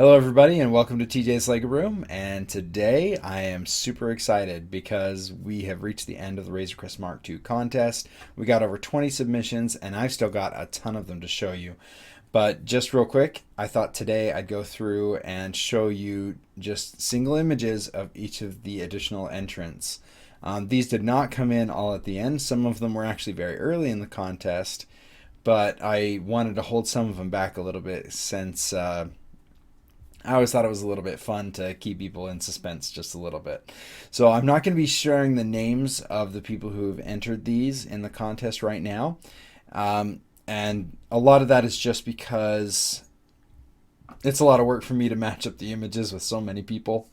Hello, everybody, and welcome to TJ's Lego Room. And today I am super excited because we have reached the end of the Razor Crest Mark II contest. We got over 20 submissions, and I've still got a ton of them to show you. But just real quick, I thought today I'd go through and show you just single images of each of the additional entrants. These did not come in all at the end. Some of them were actually very early in the contest, but I wanted to hold some of them back a little bit since I always thought it was a little bit fun to keep people in suspense just a little bit. So I'm not going to be sharing the names of the people who have entered these in the contest right now. And a lot of that is just because it's a lot of work for me to match up the images with so many people.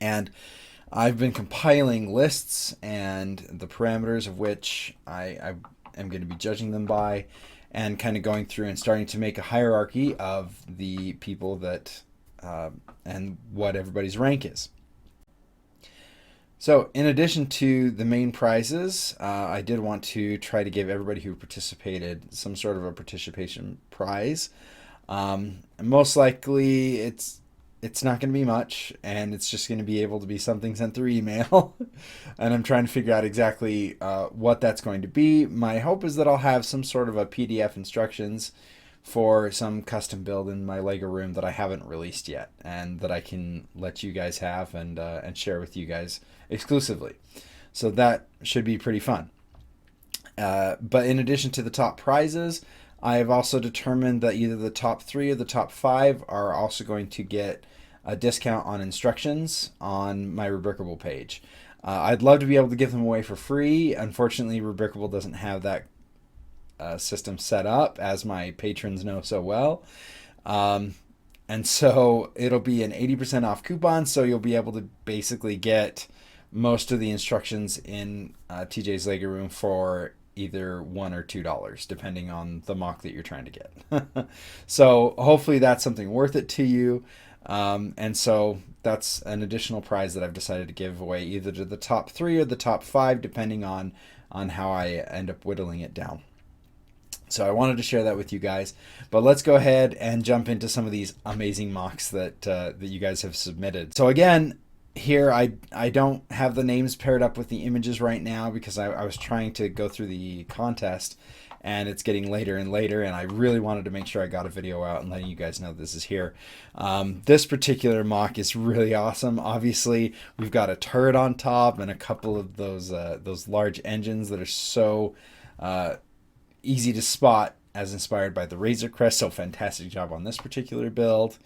And I've been compiling lists and the parameters of which I am going to be judging them by, and kind of going through and starting to make a hierarchy of the people that and what everybody's rank is. So in addition to the main prizes, I did want to try to give everybody who participated some sort of a participation prize. Most likely it's not going to be much, and it's just going to be able to be something sent through email. And I'm trying to figure out exactly what that's going to be. My hope is that I'll have some sort of a PDF instructions for some custom build in my Lego room that I haven't released yet, and that I can let you guys have and share with you guys exclusively. So that should be pretty fun. But in addition to the top prizes, I have also determined that either the top 3 or the top 5 are also going to get a discount on instructions on my Rubricable page. I'd love to be able to give them away for free. Unfortunately, Rubricable doesn't have that system set up, as my patrons know so well. And so it'll be an 80% off coupon, so you'll be able to basically get most of the instructions in TJ's Lego Room for either $1 or $2, depending on the mock that you're trying to get. So hopefully that's something worth it to you. And so that's an additional prize that I've decided to give away either to the top 3 or the top 5, depending on how I end up whittling it down. So I wanted to share that with you guys. But let's go ahead and jump into some of these amazing mocks that you guys have submitted. So again, here I don't have the names paired up with the images right now because I was trying to go through the contest, and it's getting later and later, and I really wanted to make sure I got a video out and letting you guys know this is here. This particular mock is really awesome. Obviously, we've got a turret on top and a couple of those large engines that are so easy to spot, as inspired by the Razor Crest. So fantastic job on this particular build.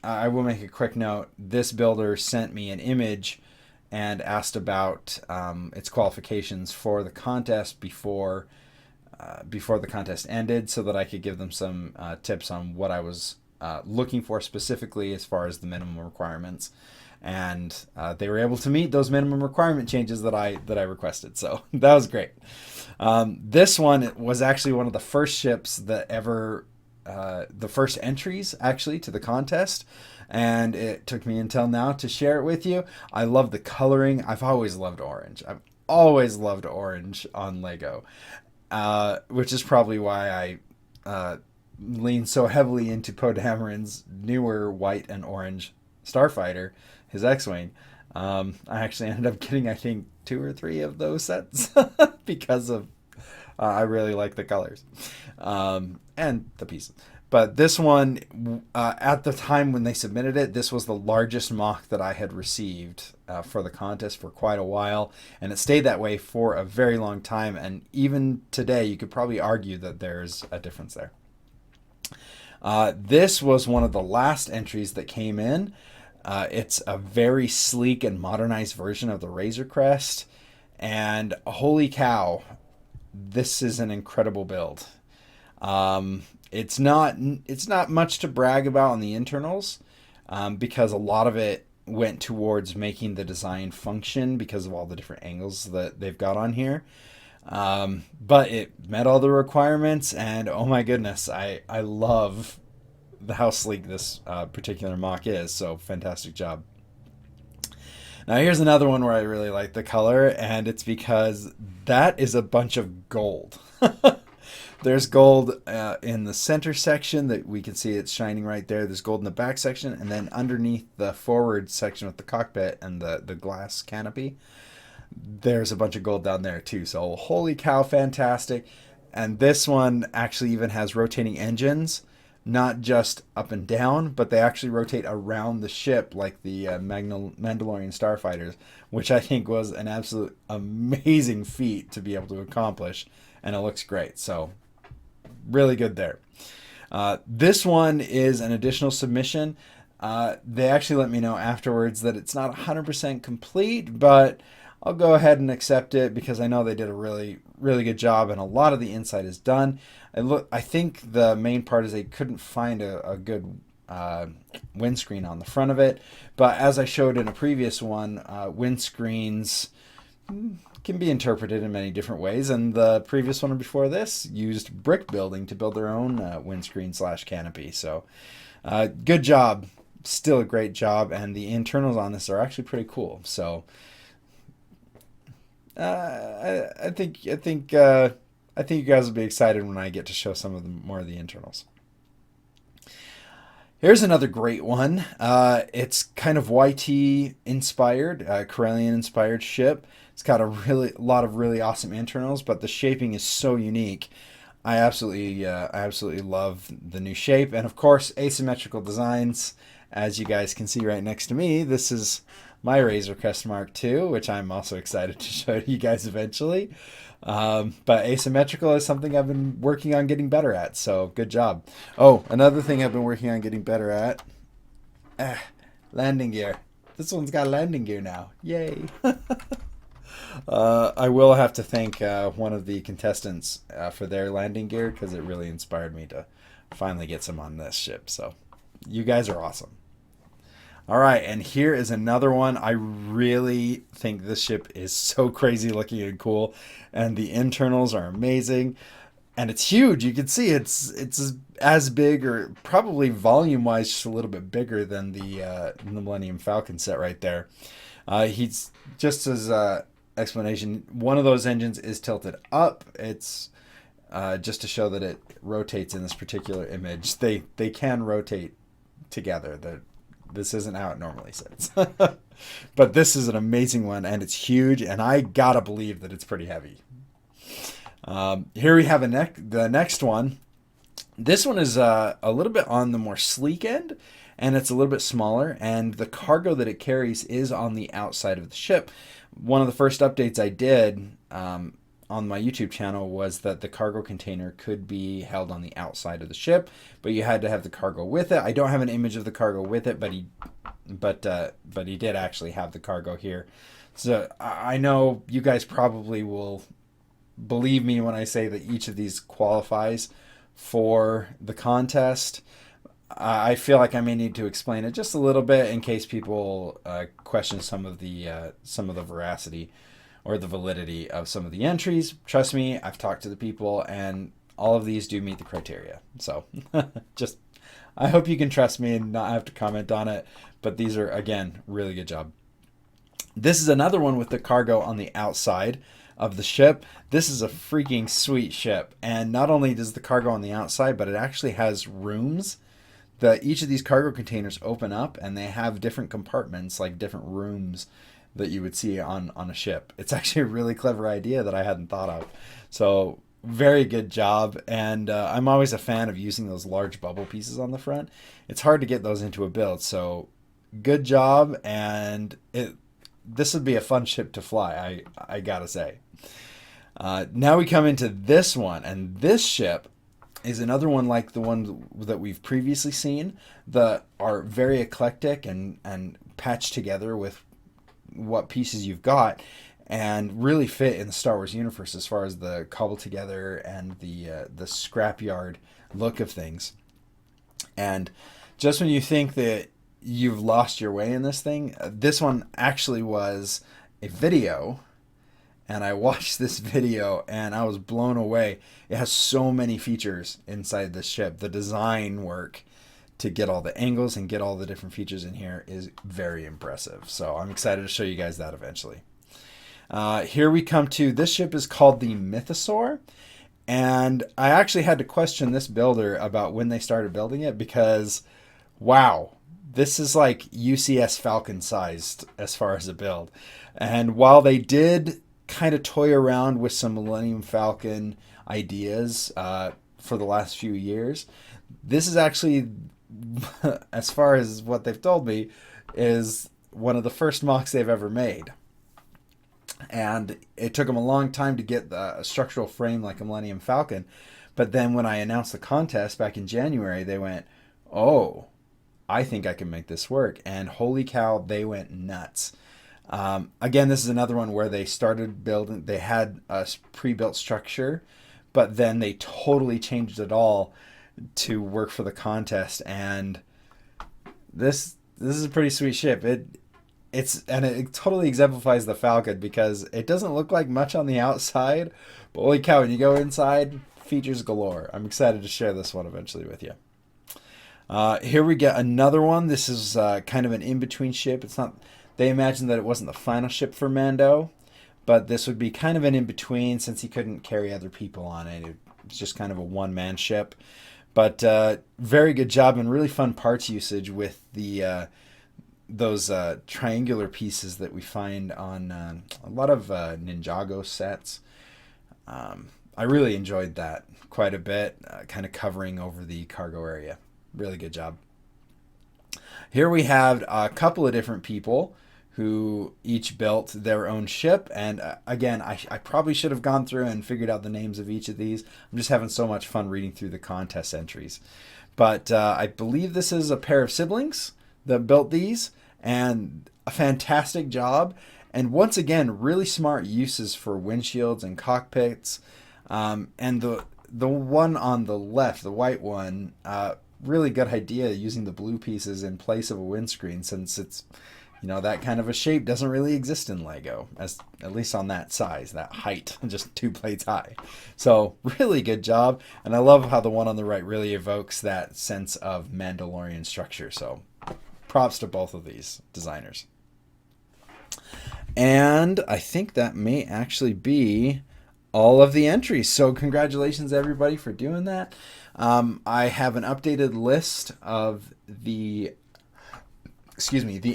I will make a quick note. This builder sent me an image and asked about its qualifications for the contest before the contest ended, so that I could give them some tips on what I was looking for specifically as far as the minimum requirements. And they were able to meet those minimum requirement changes that I requested. So that was great. This one was actually one of the first ships that ever the first entries actually to the contest, and it took me until now to share it with you. I love the coloring. I've always loved orange. I've always loved orange on Lego, which is probably why I lean so heavily into Poe Dameron's newer white and orange Starfighter, his X-Wing. I actually ended up getting, I think, 2 or 3 of those sets because of I really like the colors and the pieces. But this one, at the time when they submitted it, this was the largest mock that I had received for the contest for quite a while. And it stayed that way for a very long time. And even today, you could probably argue that there's a difference there. This was one of the last entries that came in. It's a very sleek and modernized version of the Razor Crest. And holy cow, this is an incredible build. It's not much to brag about on the internals, because a lot of it went towards making the design function because of all the different angles that they've got on here. But it met all the requirements, and oh my goodness, I love how sleek this particular mock is. So fantastic job. Now here's another one where I really like the color, and it's because that is a bunch of gold. There's gold in the center section that we can see it's shining right there. There's gold in the back section, and then underneath the forward section with the cockpit and the glass canopy, there's a bunch of gold down there too. So holy cow, fantastic. And this one actually even has rotating engines, not just up and down, but they actually rotate around the ship like the Mandalorian starfighters, which I think was an absolute amazing feat to be able to accomplish, and it looks great. So really good there. This one is an additional submission. They actually let me know afterwards that it's not 100% complete, but I'll go ahead and accept it because I know they did a really, really good job, and a lot of the inside is done. I think the main part is they couldn't find a good windscreen on the front of it, but as I showed in a previous one, windscreens can be interpreted in many different ways, and the previous one before this used brick building to build their own windscreen / canopy. So good job, still a great job, and the internals on this are actually pretty cool. So I think you guys will be excited when I get to show some of the more of the internals. Here's another great one. It's kind of YT inspired, Corellian inspired ship. It's got a lot of really awesome internals, but the shaping is so unique. I absolutely love the new shape, and of course asymmetrical designs. As you guys can see right next to me, this is my Razor Crest Mark II, which I'm also excited to show you guys eventually. But asymmetrical is something I've been working on getting better at, so good job. Oh, another thing I've been working on getting better at, landing gear. This one's got landing gear now. Yay. I will have to thank one of the contestants for their landing gear, because it really inspired me to finally get some on this ship. So you guys are awesome. All right, and here is another one. I really think this ship is so crazy looking and cool, and the internals are amazing, and it's huge. You can see it's as big, or probably volume-wise just a little bit bigger than the Millennium Falcon set right there. He's just as explanation, one of those engines is tilted up. It's just to show that it rotates in this particular image. They can rotate together. This isn't how it normally sits. But this is an amazing one, and it's huge, and I gotta believe that it's pretty heavy. Here we have the next one. This one is a little bit on the more sleek end, and it's a little bit smaller, and the cargo that it carries is on the outside of the ship. One of the first updates I did on my YouTube channel was that the cargo container could be held on the outside of the ship, but you had to have the cargo with it. I don't have an image of the cargo with it, but he did actually have the cargo here. So I know you guys probably will believe me when I say that each of these qualifies for the contest. I feel like I may need to explain it just a little bit in case people question some of the veracity or the validity of some of the entries. Trust me, I've talked to the people, and all of these do meet the criteria. So just, I hope you can trust me and not have to comment on it. But these are, again, really good job. This is another one with the cargo on the outside of the ship. This is a freaking sweet ship. And not only does the cargo on the outside, but it actually has rooms. Each of these cargo containers open up, and they have different compartments, like different rooms that you would see on a ship. It's actually a really clever idea that I hadn't thought of. So very good job. And I'm always a fan of using those large bubble pieces on the front. It's hard to get those into a build. So good job. And this would be a fun ship to fly, I gotta say. Now we come into this one. And this ship is another one like the one that we've previously seen, that are very eclectic and patched together with what pieces you've got, and really fit in the Star Wars universe as far as the cobble together and the scrapyard look of things. And just when you think that you've lost your way in this thing, this one actually was a video, and I watched this video and I was blown away. It has so many features inside this ship. The design work to get all the angles and get all the different features in here is very impressive. So I'm excited to show you guys that eventually. Here we come to, this ship is called the Mythosaur, And I actually had to question this builder about when they started building it because, wow, this is like UCS Falcon sized as far as a build. And while they did kind of toy around with some Millennium Falcon ideas for the last few years, this is actually, as far as what they've told me, is one of the first Mocs they've ever made. And it took them a long time to get the structural frame like a Millennium Falcon. But then when I announced the contest back in January, they went, "Oh, I think I can make this work." And holy cow, they went nuts. Again, this is another one where they started building, they had a pre-built structure, but then they totally changed it all to work for the contest. And this is a pretty sweet ship. It totally exemplifies the Falcon because it doesn't look like much on the outside, but holy cow, when you go inside, features galore. I'm excited to share this one eventually with you. Here we get another one. This is kind of an in-between ship. It's not. They imagined that it wasn't the final ship for Mando, but this would be kind of an in-between since he couldn't carry other people on it. It was just kind of a one-man ship. But very good job and really fun parts usage with the those triangular pieces that we find on a lot of Ninjago sets. I really enjoyed that quite a bit, kind of covering over the cargo area. Really good job. Here we have a couple of different people who each built their own ship. And again, I probably should have gone through and figured out the names of each of these. I'm just having so much fun reading through the contest entries. But I believe this is a pair of siblings that built these, and a fantastic job. And once again, really smart uses for windshields and cockpits. And the one on the left, the white one, really good idea using the blue pieces in place of a windscreen, since it's, that kind of a shape doesn't really exist in Lego, as at least on that size, that height, just 2 plates high. So really good job. And I love how the one on the right really evokes that sense of Mandalorian structure. So props to both of these designers. And I think that may actually be all of the entries. So congratulations everybody for doing that. I have an updated list of the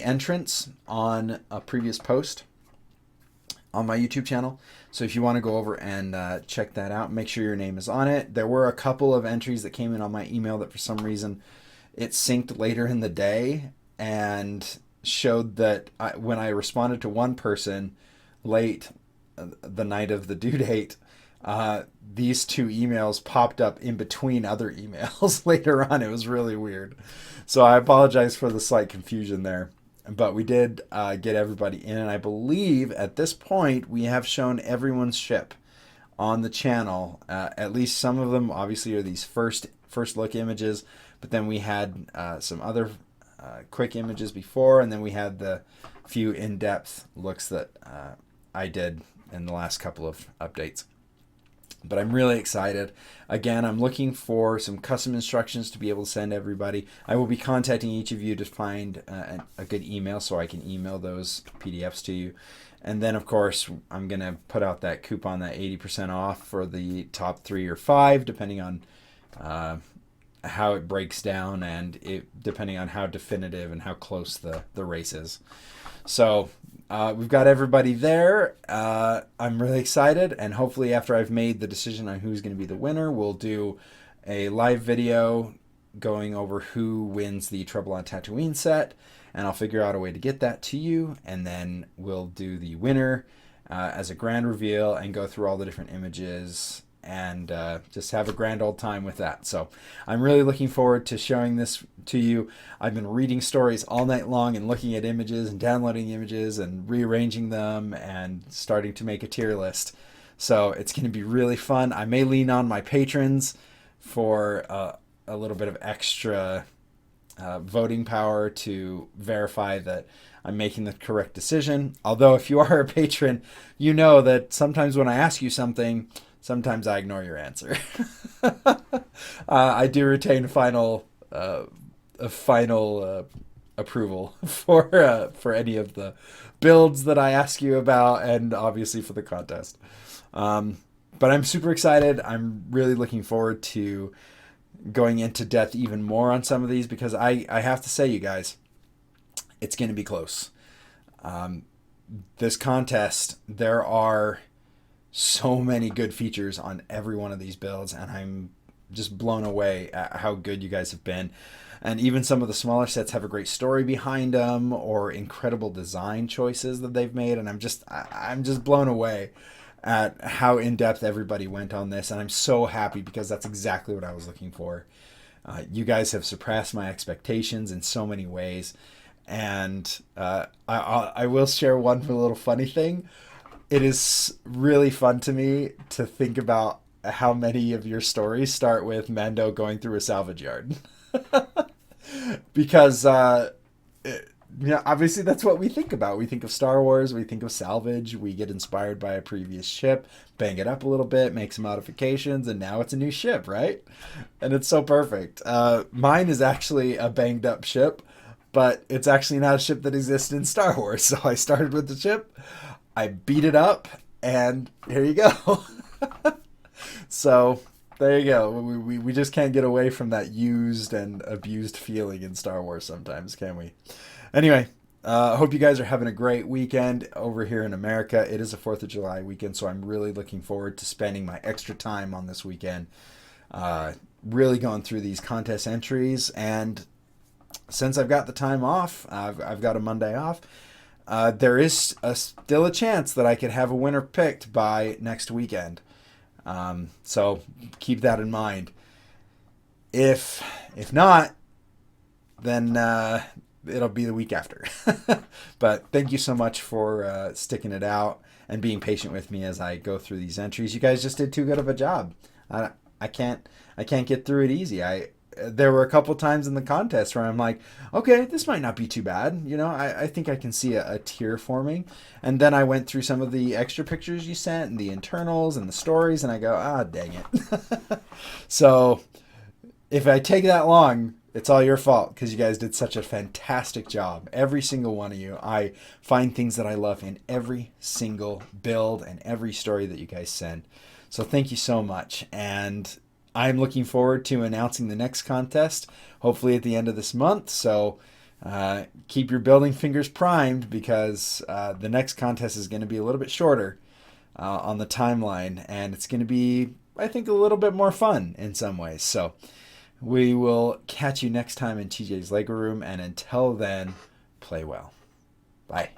entrants on a previous post on my YouTube channel. So if you want to go over and check that out, make sure your name is on it. There were a couple of entries that came in on my email that for some reason it synced later in the day and showed that when I responded to one person late the night of the due date, these 2 emails popped up in between other emails later on. It was really weird. So I apologize for the slight confusion there. But we did get everybody in, and I believe at this point we have shown everyone's ship on the channel. At least some of them obviously are these first look images, but then we had some other quick images before, and then we had the few in-depth looks that I did in the last couple of updates. But I'm really excited. Again, I'm looking for some custom instructions to be able to send everybody. I will be contacting each of you to find a good email so I can email those PDFs to you. And then, of course, I'm going to put out that coupon, that 80% off for the top 3 or 5, depending on how it breaks down and depending on how definitive and how close the race is. So we've got everybody there. I'm really excited, and hopefully after I've made the decision on who's going to be the winner, we'll do a live video going over who wins the Trouble on Tatooine set, and I'll figure out a way to get that to you, and then we'll do the winner as a grand reveal and go through all the different images and just have a grand old time with that. So I'm really looking forward to showing this to you. I've been reading stories all night long and looking at images and downloading images and rearranging them and starting to make a tier list. So it's going to be really fun. I may lean on my patrons for a little bit of extra voting power to verify that I'm making the correct decision. Although if you are a patron, you know that sometimes when I ask you something, sometimes I ignore your answer. I do retain final approval for any of the builds that I ask you about, and obviously for the contest. But I'm super excited. I'm really looking forward to going into depth even more on some of these because I have to say, you guys, it's going to be close. Um, this contest, there are so many good features on every one of these builds, and I'm just blown away at how good you guys have been. And even some of the smaller sets have a great story behind them or incredible design choices that they've made, and I'm just blown away at how in depth everybody went on this, and I'm so happy because that's exactly what I was looking for. You guys have surpassed my expectations in so many ways, and I will share one little funny thing. It is really fun to me to think about how many of your stories start with Mando going through a salvage yard. Because obviously that's what we think about. We think of Star Wars, we think of salvage, we get inspired by a previous ship, bang it up a little bit, make some modifications, and now it's a new ship, right? And it's so perfect. Mine is actually a banged up ship, but it's actually not a ship that exists in Star Wars. So I started with the ship, I beat it up, and here you go. So there you go. We just can't get away from that used and abused feeling in Star Wars sometimes, can we? Anyway, I hope you guys are having a great weekend over here in America. It is a 4th of July weekend, so I'm really looking forward to spending my extra time on this weekend, really going through these contest entries. And since I've got the time off, I've got a Monday off, there is still a chance that I could have a winner picked by next weekend. So keep that in mind. If not, then it'll be the week after. But thank you so much for sticking it out and being patient with me as I go through these entries. You guys just did too good of a job. I can't get through it easy. There were a couple times in the contest where I'm like, okay, this might not be too bad. I think I can see a tier forming. And then I went through some of the extra pictures you sent and the internals and the stories, and I go, dang it. So if I take that long, it's all your fault because you guys did such a fantastic job. Every single one of you. I find things that I love in every single build and every story that you guys send. So thank you so much. And I'm looking forward to announcing the next contest, hopefully at the end of this month. So keep your building fingers primed because the next contest is going to be a little bit shorter on the timeline. And it's going to be, I think, a little bit more fun in some ways. So we will catch you next time in TJ's Lego Room. And until then, play well. Bye.